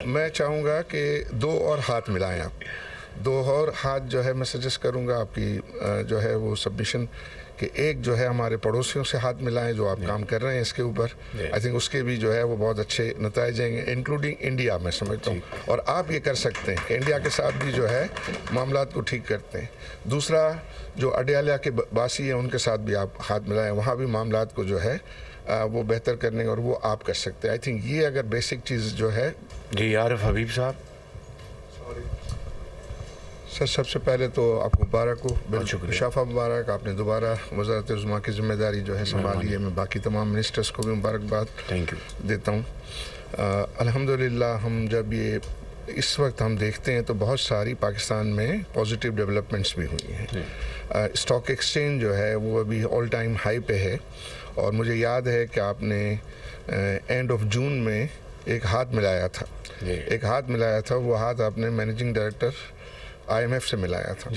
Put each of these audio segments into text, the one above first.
मैं चाहूँगा कि दो और हाथ मिलाएं आप। दो और हाथ जो है मैं सजेस्ट करूँगा आपकी जो है वो सबमिशन कि एक जो है हमारे पड़ोसियों से हाथ मिलाएं जो आप काम कर रहे हैं इसके ऊपर। आई थिंक उसके भी जो है वो बहुत अच्छे नताइज आएंगे, इंक्लूडिंग इंडिया। मैं समझता हूँ और आप ये कर सकते हैं कि इंडिया के साथ भी जो है मामलात को ठीक करते हैं। दूसरा, जो अडयाला के बासी हैं उनके साथ भी आप हाथ मिलाएं, वहाँ भी मामलात को जो है वो बेहतर करने और वो आप कर सकते हैं। आई थिंक ये अगर बेसिक चीज़ जो है। जी आरिफ हबीब साहब। सर, सबसे पहले तो आपको मुबारक हो, बिल्कुल शाफा मुबारक, आपने दोबारा वज़ारत उज़्मा की जिम्मेदारी जो है संभाली है। मैं बाकी तमाम मिनिस्टर्स को भी मुबारकबाद थैंक यू देता हूँ। अल्हम्दुलिल्लाह हम जब ये इस वक्त हम देखते हैं तो बहुत सारी पाकिस्तान में पॉजिटिव डेवलपमेंट्स भी हुई हैं। स्टॉक एक्सचेंज जो है वो अभी ऑल टाइम हाई पे है और मुझे याद है कि आपने एंड ऑफ जून में एक हाथ मिलाया था। वो हाथ आपने मैनेजिंग डायरेक्टर IMF से मिलाया था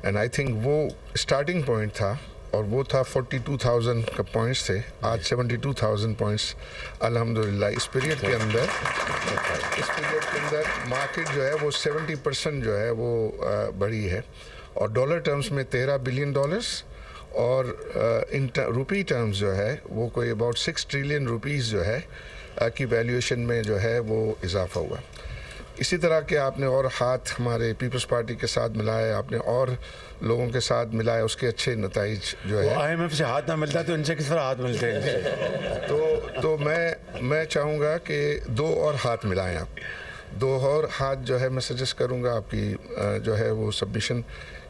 एंड आई थिंक वो स्टार्टिंग पॉइंट था और वो था 42,000 का पॉइंट्स थे, आज 72,000 पॉइंट्स अल्हम्दुलिल्लाह। इस पीरियड के अंदर मार्केट जो है वो 70% जो है वो बढ़ी है और डॉलर टर्म्स में $13 बिलियन और इन रुपी टर्म्स जो है वो कोई अबाउट 6 ट्रिलियन रुपीज़ जो है की वैल्यूएशन में जो है वो इजाफा हुआ। इसी तरह के आपने और हाथ हमारे पीपल्स पार्टी के साथ मिलाए, आपने और लोगों के साथ मिलाए, उसके अच्छे नताइज जो है। IMF से हाथ ना मिलता तो इनसे किस तरह हाथ मिलते हैं? तो मैं चाहूँगा कि दो और हाथ मिलाएं आप। दो और हाथ जो है मैं सजेस्ट करूँगा आपकी जो है वो सबमिशन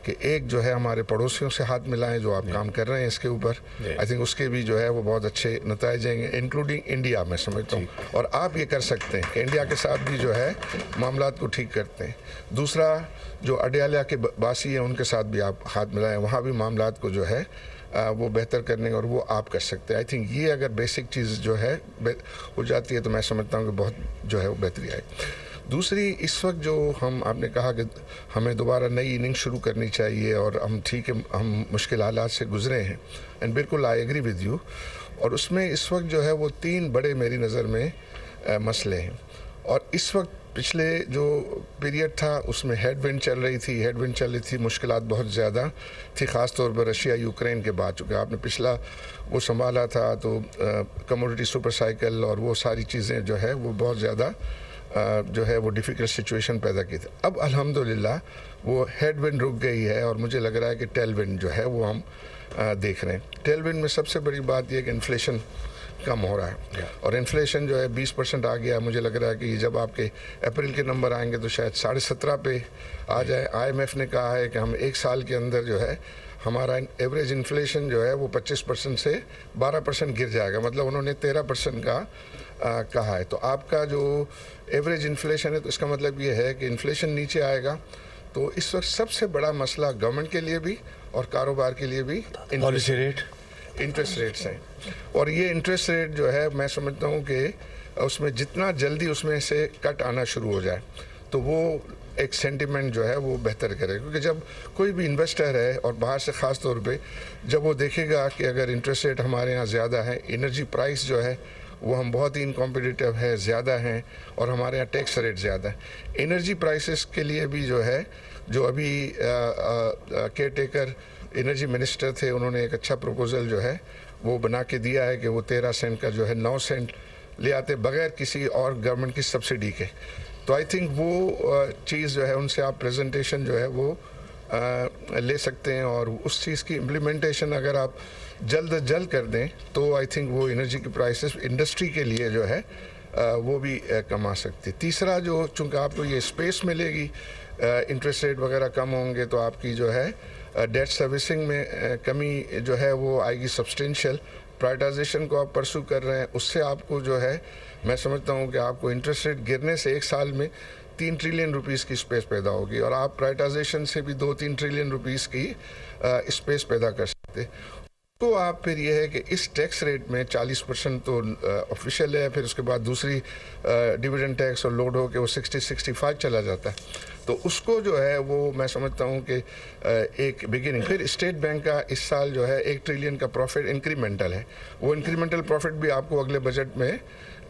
कि एक जो है हमारे पड़ोसियों से हाथ मिलाएं जो आप काम कर रहे हैं इसके ऊपर। आई थिंक उसके भी जो है वो बहुत अच्छे नताइज आएंगे, इंक्लूडिंग इंडिया। मैं समझता हूँ और आप ये कर सकते हैं कि इंडिया के साथ भी जो है मामलात को ठीक करते हैं। दूसरा, जो अडयाला के बासी हैं उनके साथ भी आप हाथ मिलाएं, वहाँ भी मामलात को जो है वो बेहतर करने और वो आप कर सकते हैं। आई थिंक ये अगर बेसिक चीज़ जो है हो जाती है तो मैं समझता हूँ कि बहुत जो है वो बेहतरी आए। दूसरी, इस वक्त जो आपने कहा कि हमें दोबारा नई इनिंग शुरू करनी चाहिए और हम ठीक है, हम मुश्किल हालात से गुजरे हैं एंड बिल्कुल आई एग्री विद यू। और उसमें इस वक्त जो है वो तीन बड़े मेरी नज़र में मसले हैं और इस वक्त पिछले जो पीरियड था उसमें हेडविंड चल रही थी, मुश्किलात बहुत ज़्यादा थी, ख़ास तौर पर रशिया यूक्रेन के बाद। चूँकि आपने पिछला वो संभाला था तो कमोडिटी सुपर साइकिल और वो सारी चीज़ें जो है वो बहुत ज़्यादा जो है वो डिफ़िकल्ट सिचुएशन पैदा की थी। अब अल्हम्दुलिल्लाह वो हेडविंड रुक गई है और मुझे लग रहा है कि टेलविंड जो है वो हम देख रहे हैं। टेलविंड में सबसे बड़ी बात यह कि इन्फ्लेशन कम हो रहा है और इन्फ्लेशन जो है 20% आ गया। मुझे लग रहा है कि जब आपके अप्रैल के नंबर आएंगे तो शायद 17.5 पे आ जाए। IMF ने कहा है कि हम एक साल के अंदर जो है हमारा एवरेज इन्फ्लेशन जो है वो 25% से 12% गिर जाएगा, मतलब उन्होंने 13% का कहा है। तो आपका जो एवरेज इन्फ्लेशन है तो इसका मतलब ये है कि इन्फ्लेशन नीचे आएगा। तो इस वक्त सबसे बड़ा मसला गवर्नमेंट के लिए भी और कारोबार के लिए भी पॉलिसी रेट, इंटरेस्ट रेट्स हैं और ये इंटरेस्ट रेट जो है मैं समझता हूँ कि उसमें जितना जल्दी उसमें से कट आना शुरू हो जाए तो वो एक सेंटिमेंट जो है वो बेहतर करे। क्योंकि जब कोई भी इन्वेस्टर है और बाहर से ख़ास तौर पे जब वो देखेगा कि अगर इंटरेस्ट रेट हमारे यहाँ ज़्यादा है, एनर्जी प्राइस जो है वो हम बहुत ही इनकॉम्पिटिटिव है, ज़्यादा हैं और हमारे यहाँ टैक्स रेट ज़्यादा है। एनर्जी प्राइसेस के लिए भी जो है जो अभी केयर टेकर एनर्जी मिनिस्टर थे उन्होंने एक अच्छा प्रपोजल जो है वो बना के दिया है कि वो 13 सेंट का जो है 9 सेंट ले आते बगैर किसी और गवर्नमेंट की सब्सिडी के। तो आई थिंक वो चीज़ जो है उनसे आप प्रेजेंटेशन जो है वो ले सकते हैं और उस चीज़ की इम्प्लीमेंटेशन अगर आप जल्द कर दें तो आई थिंक वो एनर्जी की प्राइसेस इंडस्ट्री के लिए जो है वो भी कमा सकते। तीसरा, जो चूँकि आपको ये स्पेस मिलेगी, इंटरेस्ट रेट वगैरह कम होंगे तो आपकी जो है डेट सर्विसिंग में कमी जो है वो आएगी सब्सटेंशियल। प्राइवेटाइजेशन को आप परसू कर रहे हैं, उससे आपको जो है मैं समझता हूँ कि आपको इंटरेस्ट रेट गिरने से एक साल में 3 ट्रिलियन रुपीस की स्पेस पैदा होगी और आप प्राइवेटाइजेशन से भी 2-3 ट्रिलियन रुपीस की स्पेस पैदा कर सकते। तो आप फिर ये है कि इस टैक्स रेट में 40% तो ऑफिशियल है, फिर उसके बाद दूसरी डिविडेंड टैक्स और लोड हो के वो 60-65 चला जाता है। तो उसको जो है वो मैं समझता हूँ कि एक बिगिनिंग। फिर स्टेट बैंक का इस साल जो है 1 ट्रिलियन का प्रॉफिट इंक्रीमेंटल है, वो इंक्रीमेंटल प्रॉफिट भी आपको अगले बजट में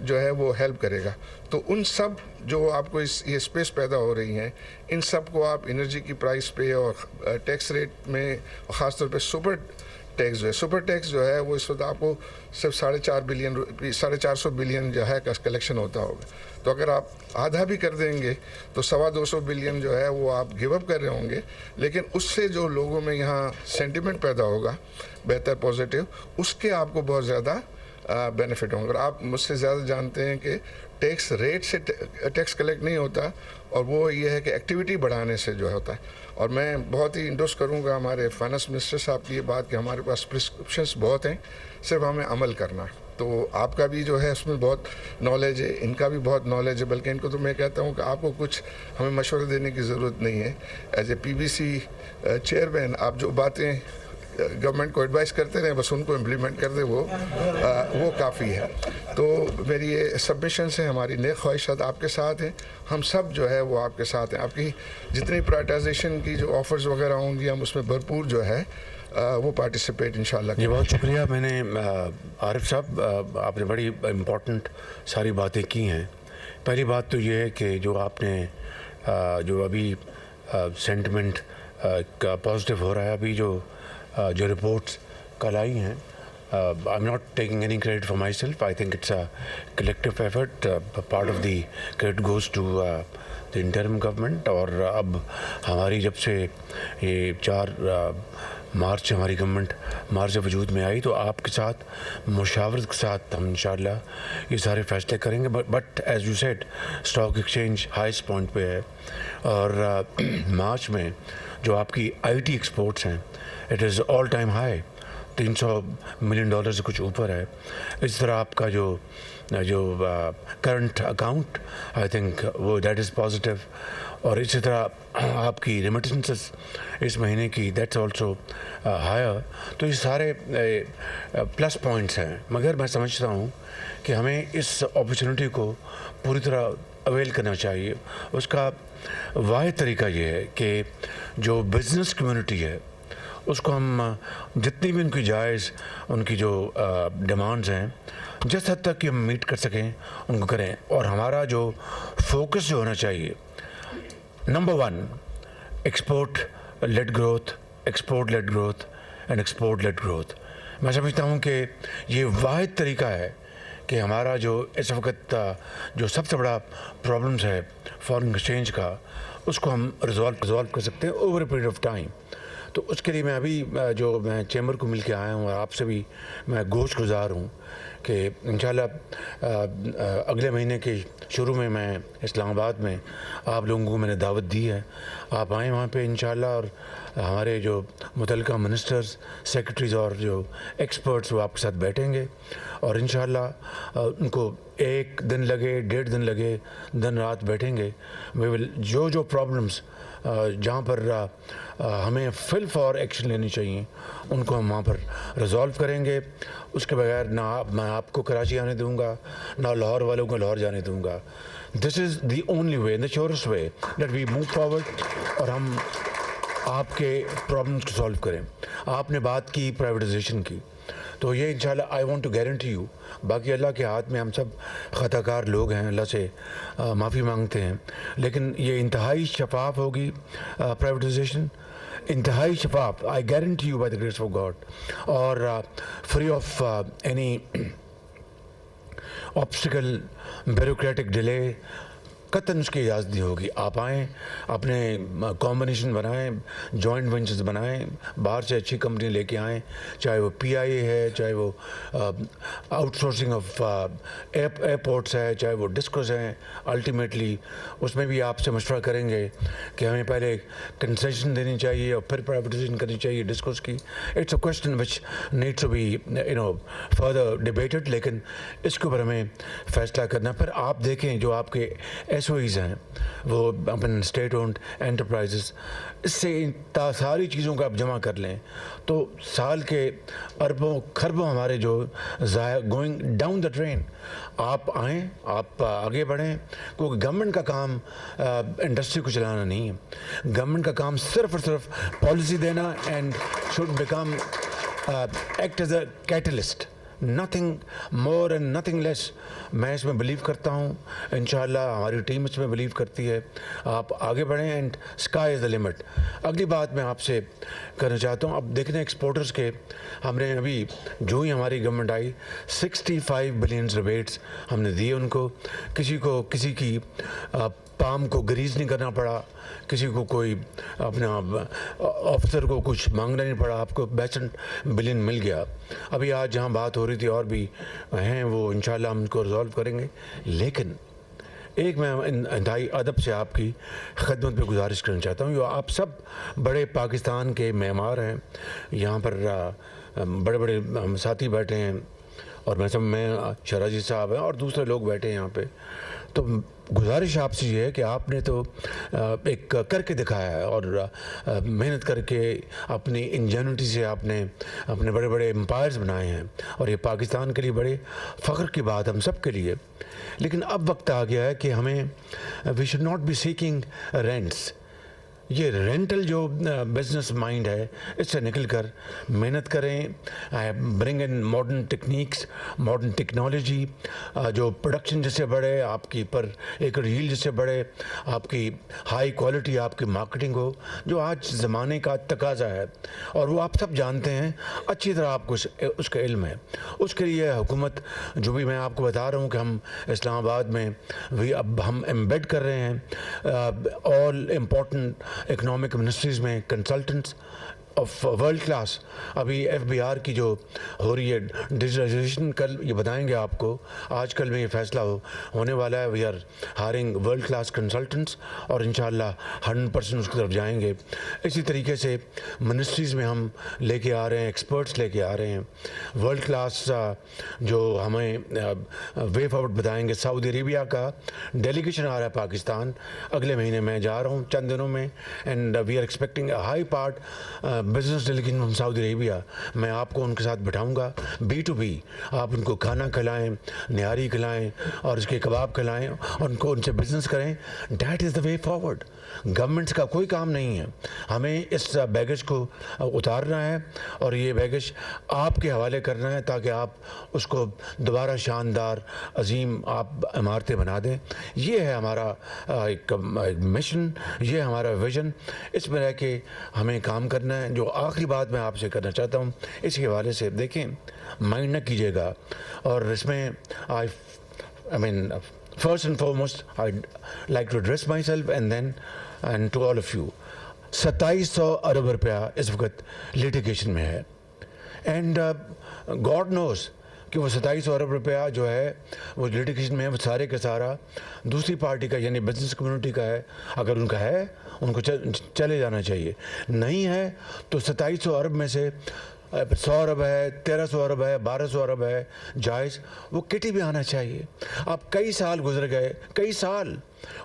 जो है वो हेल्प करेगा। तो उन सब जो आपको ये स्पेस पैदा हो रही हैं, इन सब को आप एनर्जी की प्राइस पे और टैक्स रेट में, ख़ासतौर पे सुपर टैक्स जो है, सुपर टैक्स जो है वो इस वक्त आपको सिर्फ 450 बिलियन जो है कलेक्शन होता होगा। तो अगर आप आधा भी कर देंगे तो 225 बिलियन जो है वो आप गिव अप कर रहे होंगे, लेकिन उससे जो लोगों में यहाँ सेंटिमेंट पैदा होगा बेहतर पॉजिटिव, उसके आपको बहुत ज़्यादा बेनिफिट होंगे। और आप मुझसे ज़्यादा जानते हैं कि टैक्स रेट से टैक्स कलेक्ट नहीं होता, और वो ये है कि एक्टिविटी बढ़ाने से जो होता है। और मैं बहुत ही इंडोर्स करूँगा हमारे फाइनेंस मिनिस्टर साहब की ये बात कि हमारे पास प्रिस्क्रिप्शंस बहुत हैं, सिर्फ हमें अमल करना है। तो आपका भी जो है उसमें बहुत नॉलेज है, इनका भी बहुत नॉलेज है, बल्कि इनको तो मैं कहता हूँ कि आपको कुछ हमें मशवरा देने की ज़रूरत नहीं है। एज ए PBC चेयरमैन आप जो बातें गवर्नमेंट को एडवाइस करते रहे, बस उनको इम्प्लीमेंट कर दे, वो काफ़ी है। तो मेरी ये सबमिशन है, हमारी नेक ख्वाहिशात आपके साथ हैं, हम सब जो है वो आपके साथ हैं। आपकी जितनी प्राइवेटाइजेशन की जो ऑफर्स वगैरह होंगी, हम उसमें भरपूर जो है वो पार्टिसिपेट इंशाल्लाह। जी बहुत शुक्रिया। मैंने आरिफ साहब, आपने बड़ी इम्पोर्टेंट सारी बातें की हैं। पहली बात तो ये है कि जो आपने जो अभी सेंटिमेंट का पॉजिटिव हो रहा है, अभी जो रिपोर्ट्स कल आई हैं, I am not taking any credit for myself, I think it's a collective effort, part of the credit goes to the interim government. और अब हमारी जब से ये 4 मार्च हमारी गवर्नमेंट मार्च से वजूद में आई, तो आपके साथ मुशावरत के साथ हम इंशाल्लाह ये सारे फैसले करेंगे। But as you said, stock exchange highest point पे है, और मार्च में जो आपकी IT एक्सपोर्ट्स हैं, it is all time high, $300 million से कुछ ऊपर है। इस तरह आपका जो करंट अकाउंट, आई थिंक वो दैट इज़ पॉजिटिव। और इसी तरह आपकी रेमिटेंसेस इस महीने की, दैट्स ऑल्सो हायर। तो ये सारे प्लस पॉइंट्स हैं, मगर मैं समझता हूँ कि हमें इस अपॉर्चुनिटी को पूरी तरह अवेल करना चाहिए। उसका वाहिद तरीका ये है कि जो बिज़नेस कम्युनिटी है उसको हम जितनी भी उनकी जायज़, उनकी जो डिमांड्स हैं, जिस हद तक कि हम मीट कर सकें उनको करें। और हमारा जो फोकस जो होना चाहिए, number 1 export led growth, export led growth and export led growth. मैं समझता हूँ कि ये वाहिद तरीका है कि हमारा जो इस वक्त जो सबसे बड़ा प्रॉब्लम्स है फॉरेन एक्सचेंज का, उसको हम रिजॉल्व कर सकते हैं over a period of time. तो उसके लिए मैं अभी जो मैं चैम्बर को मिल के आया हूँ, और आपसे भी मैं गोशगुजार हूँ कि इंशाल्लाह अगले महीने के शुरू में मैं इस्लामाबाद में आप लोगों को मैंने दावत दी है, आप आएँ वहाँ पे इंशाल्लाह। और हमारे जो मुतल्लिका मिनिस्टर्स, सेक्रेटरीज़ और जो एक्सपर्ट्स वो आपके साथ बैठेंगे, और इंशाल्लाह उनको 1 दिन लगे, 1.5 दिन लगे, दिन रात बैठेंगे। वे विल जो प्रॉब्लम्स जहाँ पर हमें फिल फॉर एक्शन लेनी चाहिए, उनको हम वहाँ पर रिजॉल्व करेंगे। उसके बगैर ना मैं आपको कराची आने दूँगा, ना लाहौर वालों को लाहौर जाने दूँगा। This is the only way, the surest way that we move forward, और हम आपके प्रॉब्लम्स को सॉल्व करें। आपने बात की प्राइवेटाइजेशन की, तो ये इंशाल्लाह I want to guarantee you, बाकी अल्लाह के हाथ में, हम सब ख़ताकार लोग हैं, अल्लाह से माफ़ी मांगते हैं, लेकिन ये इंतहाई शफाफ होगी प्राइवेटाइजेशन, इंतहाई शफाफ, I guarantee you by the grace of God, और free of any obstacle, bureaucratic delay, कतन उसकी इजाज़त नहीं होगी। आप आएँ, अपने कॉम्बिनेशन बनाएं, जॉइंट वेंचर्स बनाएं, बाहर से अच्छी कंपनी लेके आएँ, चाहे वो PIA है, चाहे वो आउटसोर्सिंग ऑफ एयरपोर्ट्स है, चाहे वो डिस्कोस हैं। अल्टीमेटली उसमें भी आपसे मशवरा करेंगे कि हमें पहले कंसेशन देनी चाहिए और फिर प्राइवेटाइजेशन करनी चाहिए डिस्कोस की। It's a question which needs to be further debated, लेकिन इसके ऊपर हमें फैसला करना। फिर आप देखें जो आपके SOEs हैं, वो अपन स्टेट ओन्ड एंटरप्राइजेस, इससे सारी चीज़ों को आप जमा कर लें तो साल के अरबों खरबों हमारे जो गोइंग डाउन द ट्रेन। आप आएँ, आप आगे बढ़ें, क्योंकि गवर्नमेंट का काम इंडस्ट्री को चलाना नहीं है। गवर्नमेंट का काम सिर्फ और सिर्फ पॉलिसी देना and should become act as a catalyst nothing more and nothing less. मैं इसमें बिलीव करता हूँ, इंशाल्लाह हमारी टीम इसमें बिलीव करती है। आप आगे बढ़ें and sky is the limit. अगली बात मैं आपसे करना चाहता हूँ, अब देख रहे हैं एक्सपोर्टर्स के, हमने अभी जो ही हमारी गवर्नमेंट आई 65 बिलियन रिबेट्स हमने दिए उनको। किसी की पाम को ग्रीज नहीं करना पड़ा, किसी को कोई अपना ऑफिसर को कुछ मांगना नहीं पड़ा, आपको 62 बिलियन मिल गया। अभी आज जहाँ बात हो रही थी और भी हैं, वो इंशाल्लाह हम उनको रिजॉल्व करेंगे। लेकिन एक मैं इंतहाई अदब से आपकी खिदमत पे गुजारिश करना चाहता हूँ, आप सब बड़े पाकिस्तान के मेहमान हैं, यहाँ पर बड़े बड़े हम साथी बैठे हैं और मैं शराजी साहब हैं और दूसरे लोग बैठे हैं यहाँ पे। तो गुजारिश आपसे ये है कि आपने तो एक करके दिखाया है और मेहनत करके अपनी इंजेन्युइटी से आपने अपने बड़े बड़े एम्पायर्स बनाए हैं और ये पाकिस्तान के लिए बड़े फ़ख्र की बात हम सब के लिए। लेकिन अब वक्त आ गया है कि हमें we should not be seeking rents. ये रेंटल जो बिजनेस माइंड है, इससे निकल कर मेहनत करें, bring in modern techniques, modern technology, जो प्रोडक्शन जिससे बढ़े, आपकी पर एक रील जिससे बढ़े, आपकी हाई क्वालिटी आपकी मार्केटिंग हो, जो आज ज़माने का तकाजा है और वो आप सब जानते हैं, अच्छी तरह आपको उसका इल्म है। उसके लिए हुकूमत, जो भी मैं आपको बता रहा हूँ कि हम इस्लामाबाद में भी अब हम एम्बेड कर रहे हैं ऑल इम्पोर्टेंट इकोनॉमिक मिनिस्ट्रीज़ में कंसल्टेंट्स ऑफ वर्ल्ड क्लास। अभी एफबीआर की जो हो रही है डिजिटलाइजेशन, कल ये बताएंगे आपको, आजकल में ये फैसला होने वाला है। We are hiring world class consultants और इंशाल्लाह 100% उसकी तरफ जाएंगे। इसी तरीके से मिनिस्ट्रीज़ में हम लेके आ रहे हैं, एक्सपर्ट्स लेके आ रहे हैं वर्ल्ड क्लास, जो हमें वे फॉरवर्ड बताएंगे। सऊदी अरेबिया का डेलीगेशन आ रहा है पाकिस्तान, अगले महीने मैं जा रहा हूँ चंद दिनों में, and we are expecting a high part business delegation from Saudi Arabia. मैं आपको उनके साथ बिठाऊंगा B2B, आप उनको खाना खिलाएं, निहारी खिलाएं और उसके कबाब खिलाएं और उनसे बिजनेस करें। That is the way forward. Governments का कोई काम नहीं है, हमें इस बैगेज को उतारना है और ये बैगेज आपके हवाले करना है ताकि आप उसको दोबारा शानदार अजीम आप इमारतें बना दें। ये है हमारा एक मिशन, ये है हमारा विजन, इसमें रह के हमें काम करना है। जो आखिरी बात मैं आपसे करना चाहता हूँ इसके हवाले से, देखें, माइंड न कीजिएगा और इसमें I mean, first and foremost, I'd like to address myself and to all of you. 2700 अरब रुपया इस वक्त लिटिगेशन में है एंड गॉड नोज कि वो 2700 अरब रुपया जो है वो लिटिगेशन में है, वो सारे का सारा दूसरी पार्टी का यानी बिजनेस कम्युनिटी का है। अगर उनका है उनको चले जाना चाहिए, नहीं है तो 2700 अरब में से 100 अरब है, 1300 अरब है, 1200 अरब है, जायज़ वो किटी भी आना चाहिए। अब कई साल गुजर गए, कई साल,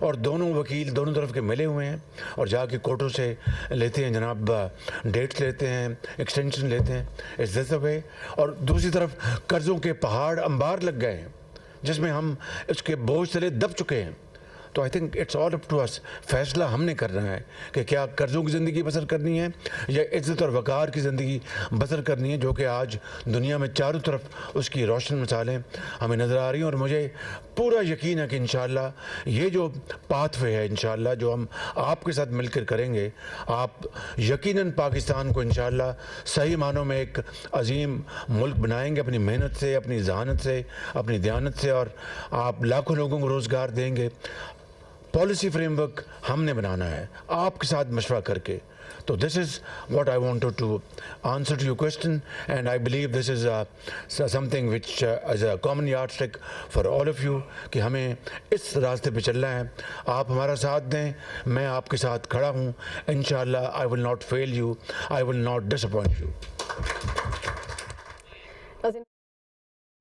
और दोनों वकील दोनों तरफ के मिले हुए हैं और जाके कोर्टों से लेते हैं जनाब, डेट्स लेते हैं, एक्सटेंशन लेते हैं। इस दिस वे। और दूसरी तरफ कर्ज़ों के पहाड़ अंबार लग गए हैं जिसमें हम इसके बोझ तले दब चुके हैं। तो I think it's all up to us, फैसला हमने करना है कि क्या कर्ज़ों की ज़िंदगी बसर करनी है या इज़्ज़त और वक़ार की ज़िंदगी बसर करनी है, जो कि आज दुनिया में चारों तरफ उसकी रोशन मिसालें हमें नज़र आ रही हैं। और मुझे पूरा यकीन है कि इंशाअल्लाह ये जो पाथवे है इंशाअल्लाह जो हम आपके साथ मिलकर करेंगे, आप यकीनन पाकिस्तान को इंशाअल्लाह सही मानों में एक अजीम मुल्क बनाएंगे अपनी मेहनत से, अपनी जहानत से, अपनी दयानत से, और आप लाखों लोगों को रोज़गार देंगे। पॉलिसी फ्रेमवर्क हमने बनाना है आपके साथ मशवरा करके। तो this is what I wanted to answer to your question and I believe this is something which as a common yardstick for all of you कि हमें इस रास्ते पे चलना है। आप हमारा साथ दें, मैं आपके साथ खड़ा हूँ। इंशाअल्लाह I will not fail you, I will not disappoint you.